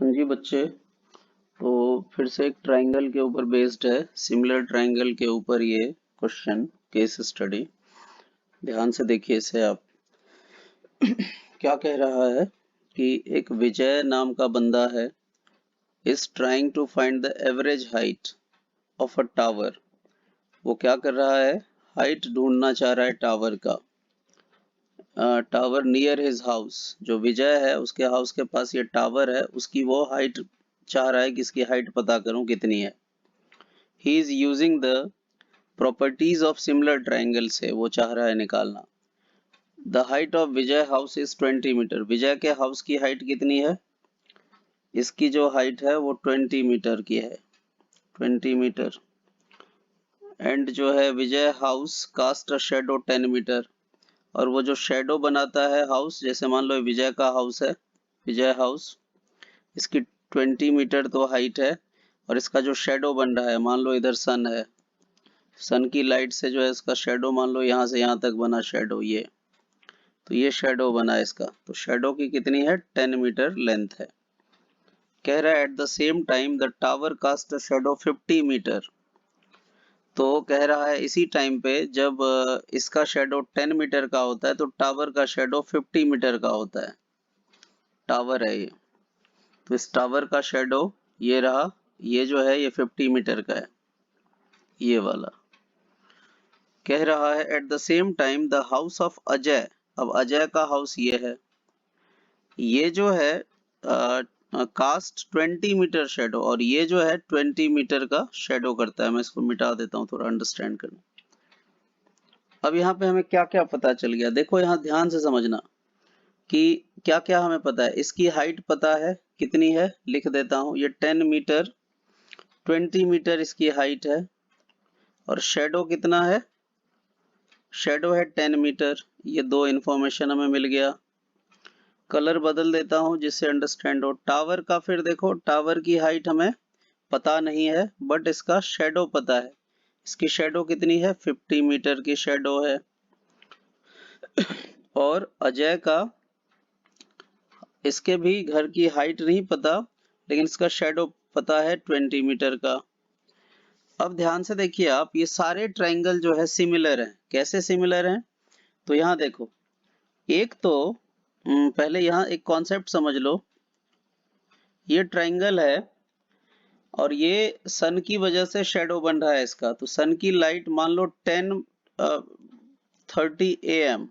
हाँ जी बच्चे, तो फिर से एक ट्रायंगल के ऊपर बेस्ड है, सिमिलर ट्रायंगल के ऊपर ये क्वेश्चन केस स्टडी। ध्यान से देखिए इसे आप। क्या कह रहा है कि एक विजय नाम का बंदा है, is trying to find the average height of a tower. वो क्या कर रहा है? हाइट ढूंढना चाह रहा है टावर का। टावर नियर हिज हाउस, जो विजय है उसके हाउस के पास ये टावर है, उसकी वो हाइट चाह रहा है कि इसकी हाइट पता करूं कितनी है। He is using the properties of similar triangle से वो चाह रहा है निकालना। The height of Vijay house is 20 metre. Vijay के हाउस की हाइट कितनी है? इसकी जो हाइट है वो 20 मीटर की है, 20 मीटर। एंड जो है Vijay house cast a shadow 10 metre. और वो जो शेडो बनाता है हाउस, जैसे मान लो विजय का हाउस है, विजय हाउस, इसकी 20 मीटर तो हाइट है, और इसका जो शेडो बन रहा है, मान लो इधर सन है, सन की लाइट से जो है इसका शेडो मान लो यहाँ से यहाँ तक बना शेडो, ये तो ये शेडो बना इसका, तो शेडो की कितनी है? 10 मीटर लेंथ है। कह रहा है at the same time the tower cast a shadow 50 meter. तो कह रहा है इसी टाइम पे जब इसका शेडो 10 मीटर का होता है तो टावर का शेडो 50 मीटर का होता है। टावर है ये, तो इस टावर का शेडो ये रहा, ये जो है ये 50 मीटर का है, ये वाला। कह रहा है at the same time the house of Ajay. अब अजय का हाउस ये है, ये जो है कास्ट 20 मीटर शेडो, और ये जो है 20 मीटर का शेडो करता है। मैं इसको मिटा देता हूँ थोड़ा अंडरस्टैंड करना। अब यहाँ पे हमें क्या क्या पता चल गया, देखो यहाँ ध्यान से समझना कि क्या क्या हमें पता है। इसकी हाइट पता है कितनी है, लिख देता हूँ, ये 10 मीटर, 20 मीटर इसकी हाइट है। और शेडो कितना है? शेडो है 10 मीटर। ये दो इंफॉर्मेशन हमें मिल गया। कलर बदल देता हूँ जिससे अंडरस्टैंड हो। टावर का फिर देखो, टावर की हाइट हमें पता नहीं है, बट इसका शेडो पता है। इसकी शेडो कितनी है? 50 मीटर की शेडो है। और अजय का, इसके भी घर की हाइट नहीं पता, लेकिन इसका शेडो पता है 20 मीटर का। अब ध्यान से देखिए आप, ये सारे ट्रायंगल जो है सिमिलर हैं। कैसे सिमिलर हैं? तो यहाँ देखो, एक तो पहले यहाँ एक कॉन्सेप्ट समझ लो। ये ट्रायंगल है और ये सन की वजह से शेडो बन रहा है इसका, तो सन की लाइट मान लो 10:30 AM,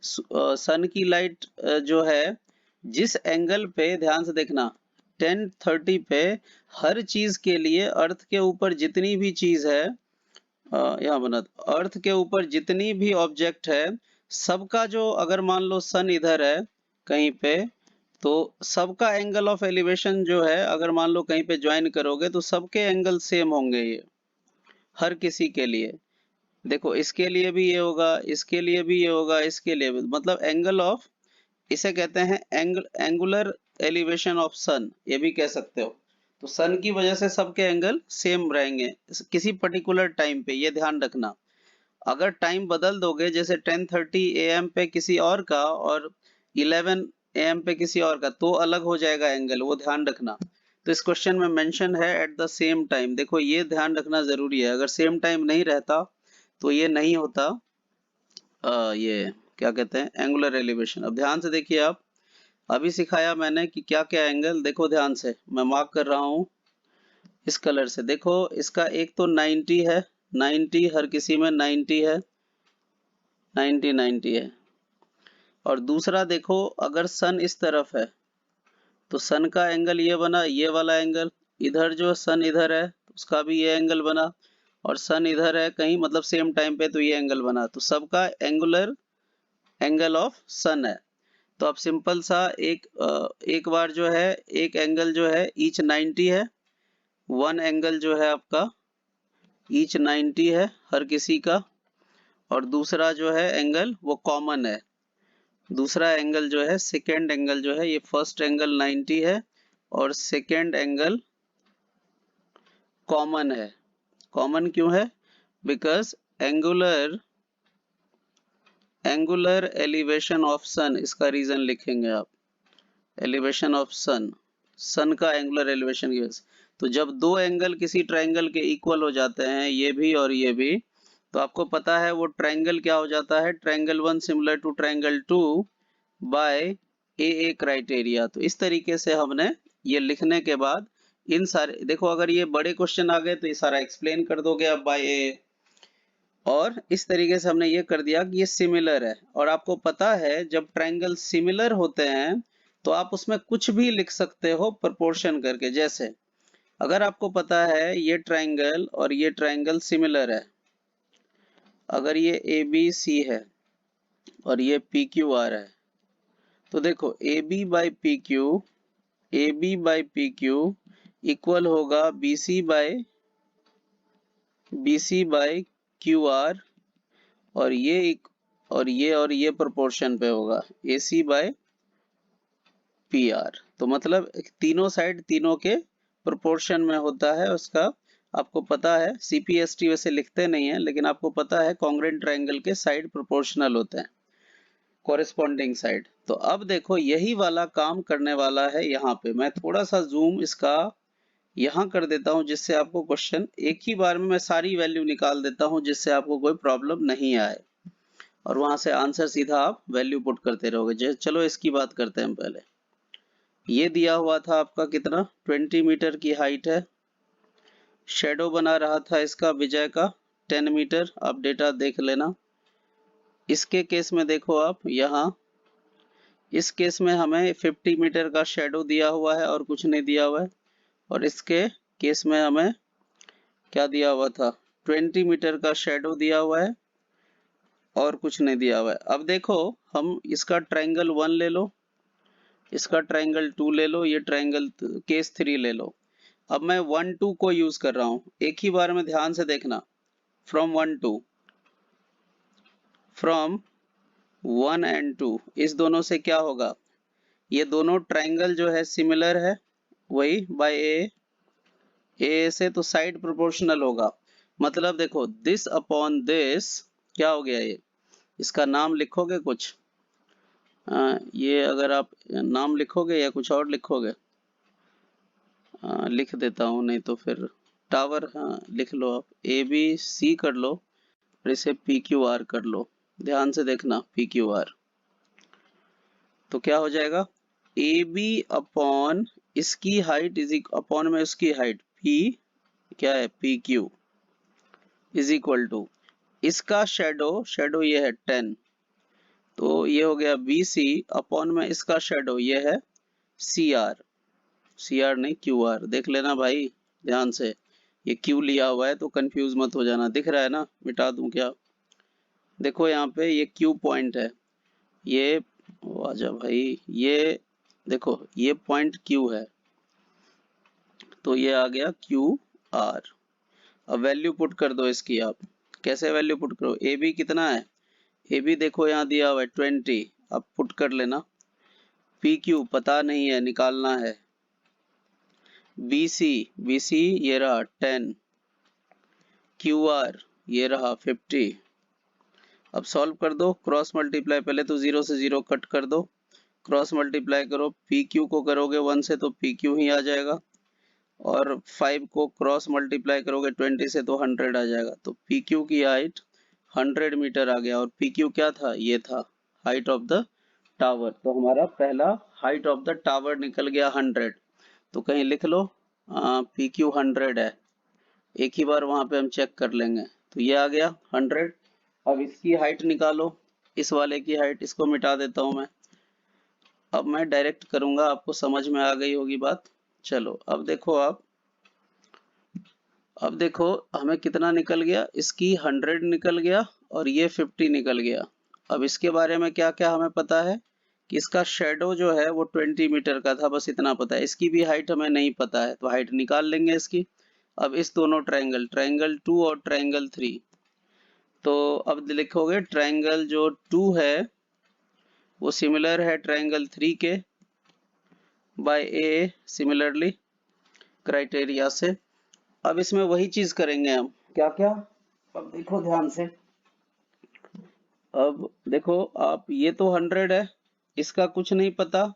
सन की लाइट जो है जिस एंगल पे, ध्यान से देखना, 10:30 पे हर चीज के लिए अर्थ के ऊपर जितनी भी चीज है, यहाँ बना, अर्थ के ऊपर जितनी भी ऑब्जेक्ट है, सबका जो, अगर मान लो सन इधर है कहीं पे, तो सबका एंगल ऑफ एलिवेशन जो है, अगर मान लो कहीं पे ज्वाइन करोगे तो सबके एंगल सेम होंगे, ये हर किसी के लिए। देखो इसके लिए भी ये होगा, इसके लिए भी ये होगा, इसके लिए भी, मतलब एंगल ऑफ, इसे कहते हैं एंगुलर एलिवेशन ऑफ सन, ये भी कह सकते हो। तो सन की वजह से सबके एंगल सेम रहेंगे किसी पर्टिकुलर टाइम पे, ये ध्यान रखना। अगर टाइम बदल दोगे, जैसे 10:30 AM पे किसी और का और 11 AM पे किसी और का, तो अलग हो जाएगा एंगल, वो ध्यान रखना। तो इस क्वेश्चन में मेंशन है एट द सेम टाइम, देखो ये ध्यान रखना जरूरी है। अगर सेम टाइम नहीं रहता तो ये नहीं होता, ये क्या कहते हैं, एंगुलर एलिवेशन। अब ध्यान से देखिए आप, अभी सिखाया मैंने कि क्या क्या एंगल, देखो ध्यान से, मैं मार्क कर रहा हूँ इस कलर से। देखो इसका एक तो 90 है, 90 हर किसी में 90 है, 90 90 है। और दूसरा देखो, अगर सन इस तरफ है तो सन का एंगल ये बना, ये वाला एंगल। इधर जो सन इधर है उसका भी ये एंगल बना, और सन इधर है कहीं, मतलब सेम टाइम पे, तो ये एंगल बना। तो सबका एंगुलर एंगल ऑफ सन है। तो अब सिंपल सा एक बार जो है, एक एंगल जो है ईच 90 है, वन एंगल जो है आपका ईच 90 है हर किसी का। और दूसरा जो है एंगल वो कॉमन है। दूसरा एंगल जो है, सेकेंड एंगल जो है, ये फर्स्ट एंगल 90 है और सेकेंड एंगल कॉमन है। कॉमन क्यों है? Because angular angular elevation of sun, इसका रीजन लिखेंगे आप, एलिवेशन ऑफ सन, सन का एंगुलर एलिवेशन की वजह से। तो जब दो एंगल किसी ट्रायंगल के इक्वल हो जाते हैं, ये भी और ये भी, तो आपको पता है वो ट्रायंगल क्या हो जाता है, triangle 1 similar to triangle 2 by A criteria. तो इस तरीके से हमने ये लिखने के बाद इन सारे, देखो अगर ये बड़े क्वेश्चन आ गए तो ये सारा एक्सप्लेन कर दोगे आप बाय ए, और इस तरीके से हमने ये कर दिया कि ये सिमिलर है। और आपको पता है जब ट्रायंगल सिमिलर होते हैं तो आप उसमें कुछ भी लिख सकते हो प्रोपोर्शन करके। जैसे अगर आपको पता है ये ट्रायंगल और ये ट्रायंगल सिमिलर है, अगर ये ए बी सी है और ये पी क्यू आर है, तो देखो A B by P Q equal होगा B C by Q R, और ये प्रोपोर्शन पे होगा A C by P R. तो मतलब तीनों साइड तीनों के प्रोपोर्शन में होता है उसका। आपको पता है सीपीएसटी वैसे लिखते नहीं है, लेकिन आपको पता है कॉन्ग्रुएंट ट्रायंगल के साइड प्रोपोर्शनल होते हैं, कॉरेस्पॉन्डिंग साइड। तो अब देखो यही वाला काम करने वाला है यहाँ पे। मैं थोड़ा सा जूम इसका यहाँ कर देता हूँ, जिससे आपको क्वेश्चन एक ही बार में मैं सारी वैल्यू निकाल देता हूँ, जिससे आपको कोई प्रॉब्लम नहीं आए और वहां से आंसर सीधा आप वैल्यू पुट करते रहोगे। चलो इसकी बात करते हैं पहले। ये दिया हुआ था आपका कितना, 20 मीटर की हाइट है। शेडो बना रहा था इसका विजय का 10 मीटर। आप डेटा देख लेना। इसके केस में देखो आप यहाँ, इस केस में हमें 50 मीटर का शेडो दिया हुआ है और कुछ नहीं दिया हुआ है। और इसके केस में हमें क्या दिया हुआ था, 20 मीटर का शेडो दिया हुआ है और कुछ नहीं दिया हुआ है। अब देखो हम इसका ट्रायंगल 1 ले लो, इसका ट्रायंगल 2 ले लो, ये ट्रायंगल केस 3 ले लो। अब मैं 1 2 को यूज कर रहा हूँ, एक ही बार में ध्यान से देखना। फ्रॉम 1 एंड 2, इस दोनों से क्या होगा, ये दोनों ट्रायंगल जो है सिमिलर है, वही बाय ए से, तो साइड प्रोपोर्शनल होगा। मतलब देखो दिस अपॉन दिस क्या हो गया, ये इसका नाम लिखोगे कुछ, ये अगर आप नाम लिखोगे या कुछ और लिखोगे, लिख देता हूँ नहीं तो फिर टावर, हाँ लिख लो आप, ए बी सी कर लो और इसे पी क्यू आर कर लो। ध्यान से देखना पी क्यू आर, तो क्या हो जाएगा, ए बी अपॉन इसकी हाइट इज अपॉन में उसकी हाइट पी, क्या है P Q, is equal to इसका शेडो ये है 10, तो ये हो गया बी सी अपॉन में इसका शेडो ये है सी आर, नहीं क्यू आर। देख लेना भाई ध्यान से, ये क्यू लिया हुआ है तो कंफ्यूज मत हो जाना। दिख रहा है ना, मिटा दूं क्या, देखो यहाँ पे ये क्यू पॉइंट है, ये आजा भाई, ये देखो ये पॉइंट क्यू है, तो ये आ गया क्यू आर। अब वैल्यू पुट कर दो इसकी आप। कैसे वैल्यू पुट करो, ए बी कितना है, ए बी देखो यहाँ दिया हुआ है 20, अब पुट कर लेना। पी क्यू पता नहीं है, निकालना है। बी सी ये रहा 10, क्यू आर ये रहा 50। अब सॉल्व कर दो, क्रॉस मल्टीप्लाई, पहले तो 0 से 0 कट कर दो, क्रॉस मल्टीप्लाई करो, पी क्यू को करोगे 1 से तो पी क्यू ही आ जाएगा, और 5 को क्रॉस मल्टीप्लाई करोगे 20 से तो 100 आ जाएगा। तो पी क्यू की हाइट 100 मीटर आ गया, और पी क्यू क्या था, ये था हाइट ऑफ द टावर। तो हमारा पहला हाइट ऑफ द टावर निकल गया 100। तो कहीं लिख लो पी क्यू 100 है, एक ही बार वहां पे हम चेक कर लेंगे। तो ये आ गया 100। अब इसकी हाइट निकालो, इस वाले की हाइट, इसको मिटा देता हूं मैं। अब मैं डायरेक्ट करूंगा, आपको समझ में आ गई होगी बात। चलो अब देखो आप, अब देखो हमें कितना निकल गया, इसकी 100 निकल गया और ये 50 निकल गया। अब इसके बारे में क्या क्या हमें पता है कि इसका शेडो जो है वो 20 मीटर का था, बस इतना पता है। इसकी भी हाइट हमें नहीं पता है, तो हाइट निकाल लेंगे इसकी। अब इस दोनों ट्रायंगल 2 और ट्रायंगल 3, तो अब लिखोगे ट्रायंगल जो 2 है वो सिमिलर है ट्रायंगल 3 के बाय ए सिमिलरली क्राइटेरिया से। अब इसमें वही चीज करेंगे हम, क्या क्या, अब देखो ध्यान से। अब देखो आप, ये तो 100 है, इसका कुछ नहीं पता,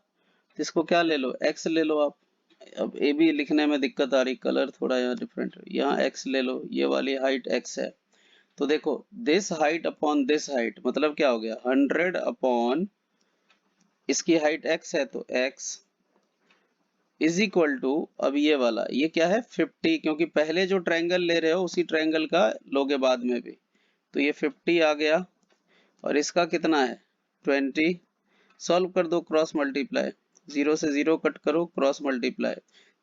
इसको क्या ले लो, x ले लो आप, अब ए बी लिखने में दिक्कत आ रही, कलर थोड़ा यहाँ डिफरेंट है। यहाँ x ले लो, ये वाली हाइट x है, तो देखो this height upon this height मतलब क्या हो गया, 100 अपॉन इसकी हाइट x है तो x इज इक्वल टू, अब ये वाला ये क्या है 50, क्योंकि पहले जो ट्रायंगल ले रहे हो उसी ट्रायंगल का लोगे बाद में भी, तो ये 50 आ गया और इसका कितना है 20। सॉल्व कर दो, क्रॉस मल्टीप्लाई, 0 से 0 कट करो, क्रॉस मल्टीप्लाई,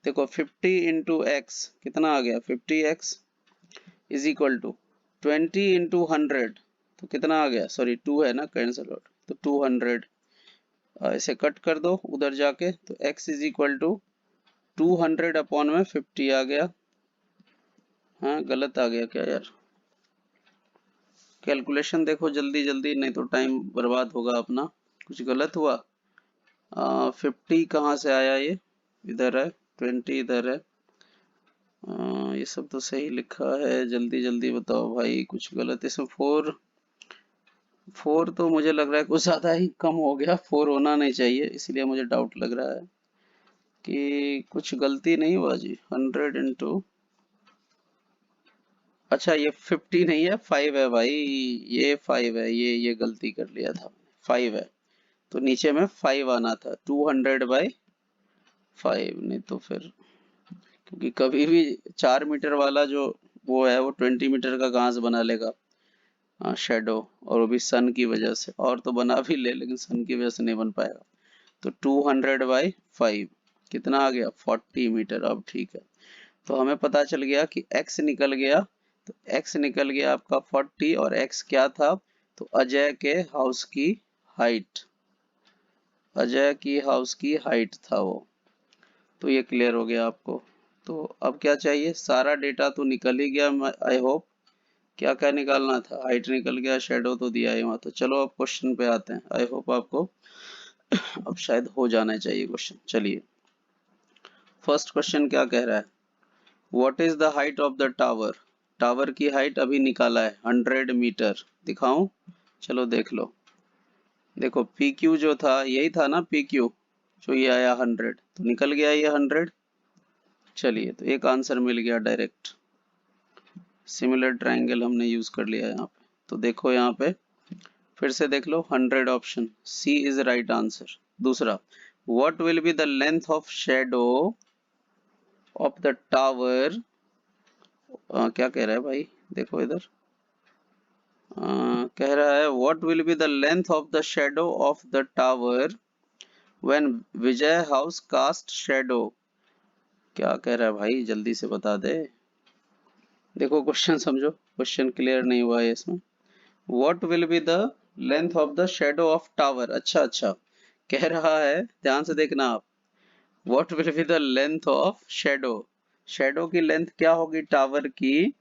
देखो 50 इंटू एक्स कितना आ गया 50x is equal to 20 into 100 तो कितना आ गया, सॉरी 2 है ना, कैंसिल आउट, तो 200 इसे कट कर दो उधर जाके, तो x is equal to 200 upon में 50 आ गया। हाँ गलत आ गया क्या यार, कैलकुलेशन देखो जल्दी जल्दी, नहीं तो टाइम बर्बाद होगा अपना, कुछ गलत हुआ। 50 कहाँ से आया, ये इधर है, 20 इधर है, ये सब तो सही लिखा है, जल्दी जल्दी बताओ भाई कुछ गलत इसमें। 4 तो मुझे लग रहा है कुछ ज्यादा ही कम हो गया, 4 होना नहीं चाहिए, इसलिए मुझे डाउट लग रहा है कि कुछ गलती नहीं हुआ जी। 100 इंटू, अच्छा ये 50 नहीं है 5 है भाई, ये 5 है, ये गलती कर लिया था, 5 है तो नीचे में 5 आना था, 200 बाई 5, नहीं तो फिर, क्योंकि कभी भी 4 मीटर वाला जो वो है वो 20 मीटर का घास बना लेगा शेडो, और वो भी सन की वजह से, और तो बना भी ले लेकिन सन की वजह से नहीं बन पाएगा। तो 200 बाई 5 कितना आ गया 40 मीटर। अब ठीक है, तो हमें पता चल गया कि x निकल गया, तो x निकल गया आपका 40 और x क्या था, तो अजय के हाउस की हाइट, अजय की हाउस की हाइट था वो, तो ये क्लियर हो गया आपको। तो अब क्या चाहिए, सारा डेटा तो निकल ही गया आई होप, क्या क्या निकालना था, हाइट निकल गया, शेडो तो दिया ही वहां, तो चलो अब क्वेश्चन पे आते हैं, आई होप आपको अब शायद हो जाना चाहिए क्वेश्चन। चलिए फर्स्ट क्वेश्चन क्या कह रहा है, what is the height of the tower, tower की हाइट अभी निकाला है 100 मीटर, दिखाऊं, चलो देख लो, देखो पी क्यू जो था यही था ना, पी क्यू जो ये आया 100, तो निकल गया ये 100। चलिए तो एक आंसर मिल गया डायरेक्ट, सिमिलर ट्रायंगल हमने यूज कर लिया यहाँ पे, तो देखो यहाँ पे फिर से देख लो 100 option C is right answer. दूसरा, what will be the length of shadow of the tower, क्या कह रहा है भाई, देखो इधर कह रहा है what will be the length of the shadow of the tower when Vijay house cast shadow, क्या कह रहा है भाई जल्दी से बता दे, देखो क्वेश्चन समझो, क्वेश्चन क्लियर नहीं हुआ है इसमें। What will be the length of the shadow of tower, अच्छा अच्छा कह रहा है, ध्यान से देखना आप, what will be the length of shadow, shadow की लेंथ क्या होगी टावर की,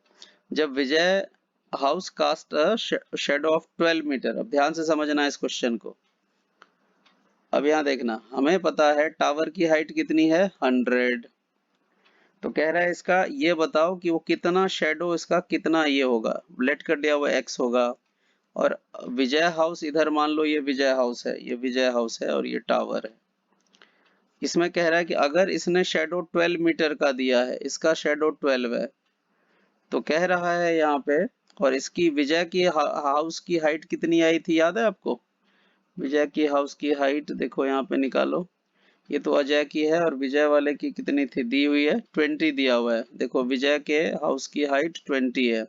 जब Vijay house cast shadow of 12 metre. अब ध्यान से समझना इस क्वेश्चन को, अब यहाँ देखना, हमें पता है टावर की हाइट कितनी है 100, तो कह रहा है इसका ये बताओ कि वो कितना शेडो, इसका कितना ये होगा, लेट कर दिया हुआ x होगा, और विजय हाउस इधर मान लो ये विजय हाउस है, ये विजय हाउस है और ये टावर है, इसमें कह रहा है कि अगर इसने शेडो 12 मीटर का दिया है, इसका शेडो 12 है, तो कह रहा है यहाँ पे, और इसकी विजय की हाउस की हाइट कितनी आई थी याद है आपको, विजय की हाउस की हाइट देखो यहाँ पे निकालो, ये तो अजय की है और विजय वाले की कितनी थी दी हुई है 20 दिया हुआ है, देखो विजय के हाउस की हाइट 20 है,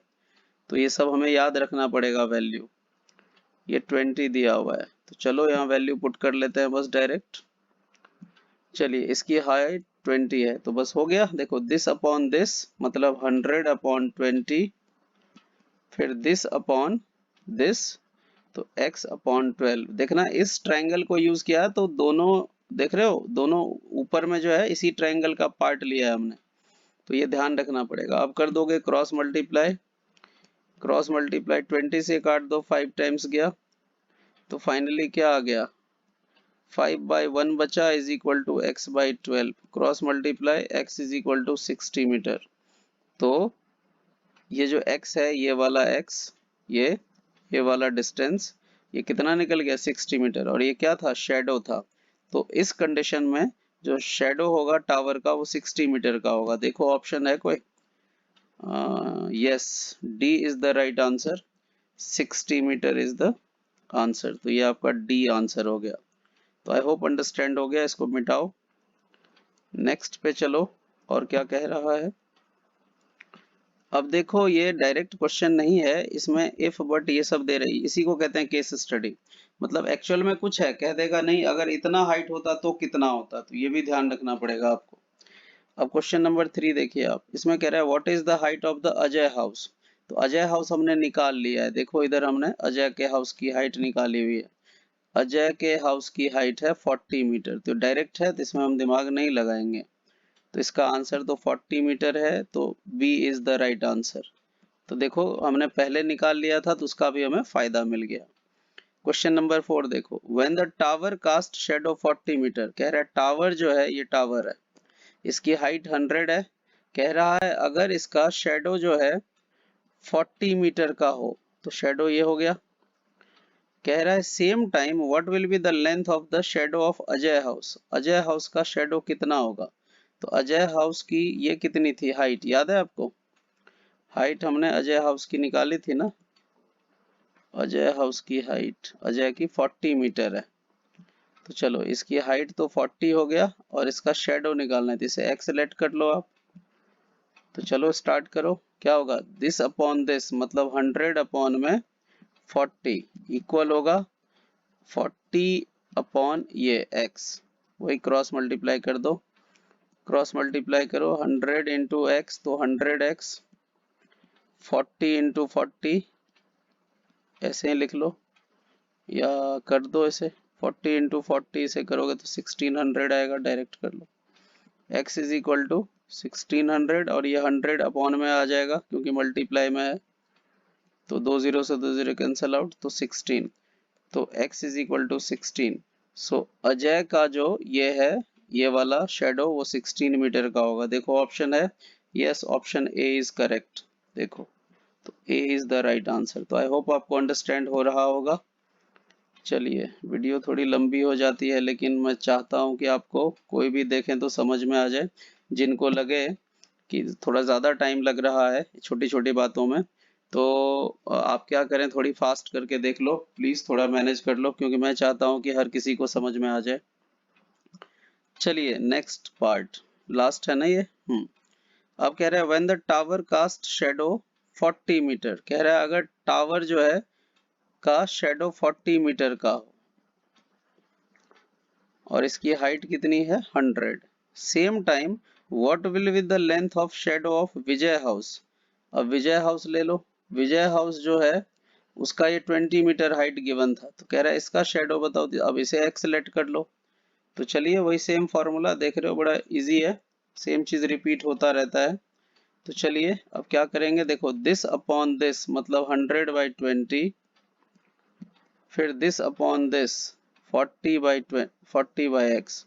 तो ये सब हमें याद रखना पड़ेगा वैल्यू, ये 20 दिया हुआ है, तो चलो यहाँ वैल्यू पुट कर लेते हैं बस डायरेक्ट। चलिए इसकी हाइट 20 है तो बस हो गया, देखो दिस अपॉन दिस मतलब 100 अपॉन 20, फिर दिस अपॉन दिस, तो x अपॉन 12, देखना इस ट्रायंगल को यूज किया तो दोनों, देख रहे हो दोनों ऊपर में जो है इसी ट्रायंगल का पार्ट लिया है हमने, तो ये ध्यान रखना पड़ेगा। अब कर दोगे क्रॉस मल्टीप्लाई, क्रॉस मल्टीप्लाई 20 से काट दो, 5 टाइम्स गया, तो फाइनली क्या आ गया 5/1 बचा is equal to x/12, cross multiply x is equal to 60 metre, तो ये जो x है ये वाला x, ये वाला डिस्टेंस, ये कितना निकल गया 60 मीटर, और ये क्या था शेडो था, तो इस कंडीशन में जो शेडो होगा टावर का वो 60 मीटर का होगा। देखो ऑप्शन है कोई? Yes, D is the right answer. 60 metre is the answer. तो ये आपका डी आंसर हो गया। तो आई होप अंडरस्टैंड हो गया। इसको मिटाओ, नेक्स्ट पे चलो। और क्या कह रहा है? अब देखो ये डायरेक्ट क्वेश्चन नहीं है, इसमें इफ बट ये सब दे रही, इसी को कहते हैं केस स्टडी। मतलब एक्चुअल में कुछ है, कह देगा नहीं अगर इतना हाइट होता तो कितना होता, तो ये भी ध्यान रखना पड़ेगा आपको। अब क्वेश्चन नंबर 3 देखिए आप, इसमें कह रहा है what is the height of the Ajay house. तो अजय हाउस हमने निकाल लिया है। देखो इधर हमने अजय के हाउस की हाइट निकाली हुई है। अजय के हाउस की हाइट है 40 मीटर। तो डायरेक्ट है, तो इसमें हम दिमाग नहीं लगाएंगे। तो इसका आंसर तो 40 मीटर है, तो B is the right answer. तो देखो हमने पहले निकाल लिया था, तो उसका भी हमें फायदा मिल गया। क्वेश्चन नंबर 4 देखो, when the tower cast shadow 40 metre. कह रहा है टावर जो है, ये टावर है, इसकी हाइट 100 है। कह रहा है अगर इसका शेडो जो है 40 मीटर का हो, तो शेडो ये हो गया। कह रहा है same time what will be the length of the shadow of Ajay house. Ajay house का शेडो कितना होगा? तो अजय हाउस की ये कितनी थी हाइट, याद है आपको? हाइट हमने अजय हाउस की निकाली थी ना। अजय हाउस की हाइट, अजय की 40 मीटर है। तो चलो इसकी हाइट तो 40 हो गया, और इसका शेडो निकालना है, तो इसे एक्स सेलेक्ट कर लो आप। तो चलो स्टार्ट करो। क्या होगा? दिस अपॉन दिस, मतलब 100 अपॉन में 40 इक्वल होगा 40 अपॉन ये x। वही क्रॉस मल्टीप्लाई कर दो। क्रॉस मल्टीप्लाई करो 100 इंटू एक्स, तो 100x। 40 इंटू 40 ऐसे ही लिख लो, या कर दो ऐसे। 40 इंटू 40 इसे करोगे तो 1600 आएगा, डायरेक्ट कर लो। x इज इक्वल टू 1600, और ये 100 अपॉन में आ जाएगा क्योंकि मल्टीप्लाई में है, तो 2 जीरो से 2 जीरो कैंसिल आउट, तो 16। तो x इज इक्वल टू 16। सो अजय का जो ये है, ये वाला शेडो, वो 16 मीटर का होगा। देखो ऑप्शन है, yes, option A is correct. देखो, तो ए इज द राइट आंसर। तो आई होप आपको अंडरस्टैंड हो रहा होगा। चलिए, वीडियो थोड़ी लंबी हो जाती है, लेकिन मैं चाहता हूँ कि आपको कोई भी देखें तो समझ में आ जाए। जिनको लगे कि थोड़ा ज़्यादा टाइम लग रहा है छोटी छोटी बातों में, तो आप क्या करें, थोड़ी फास्ट करके देख लो प्लीज़, थोड़ा मैनेज कर लो, क्योंकि मैं चाहता हूँ कि हर किसी को समझ में आ जाए। चलिए नेक्स्ट पार्ट, लास्ट है ना ये। अब कह रहा है when the tower cast shadow 40 metre. कह रहा है अगर टावर जो है का शेडो 40 मीटर का हो, और इसकी हाइट कितनी है 100। Same time what will be the length of shadow of Vijay house. अब विजय हाउस ले लो। विजय हाउस जो है उसका ये 20 मीटर हाइट गिवन था, तो कह रहा है इसका शेडो बताओ। अब इसे एक्स सेलेक्ट कर लो। तो चलिए वही सेम फॉर्मूला, देख रहे हो बड़ा इजी है, सेम चीज रिपीट होता रहता है। तो चलिए अब क्या करेंगे, देखो दिस अपॉन दिस, मतलब 100/20, फिर दिस अपॉन दिस 40/x,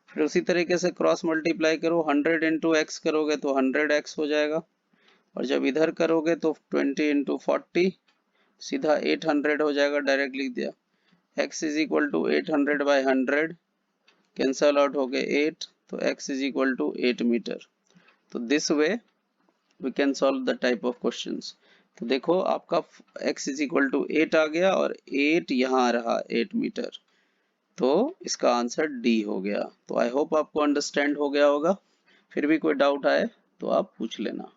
फिर उसी तरीके से क्रॉस मल्टीप्लाई करो। 100 इंटू एक्स करोगे तो 100x हो जाएगा, और जब इधर करोगे तो 20 इंटू 40 सीधा 800 हो जाएगा, डायरेक्ट लिख दिया। x is equal to 800/100 cancel out हो गए 8, तो x is equal to 8 metre. तो this way we can solve the type of questions. तो देखो आपका x इज इक्वल टू 8 आ गया, और 8 यहाँ रहा 8 मीटर। तो इसका आंसर डी हो गया। तो आई होप आपको अंडरस्टैंड हो गया होगा। फिर भी कोई डाउट आए तो आप पूछ लेना।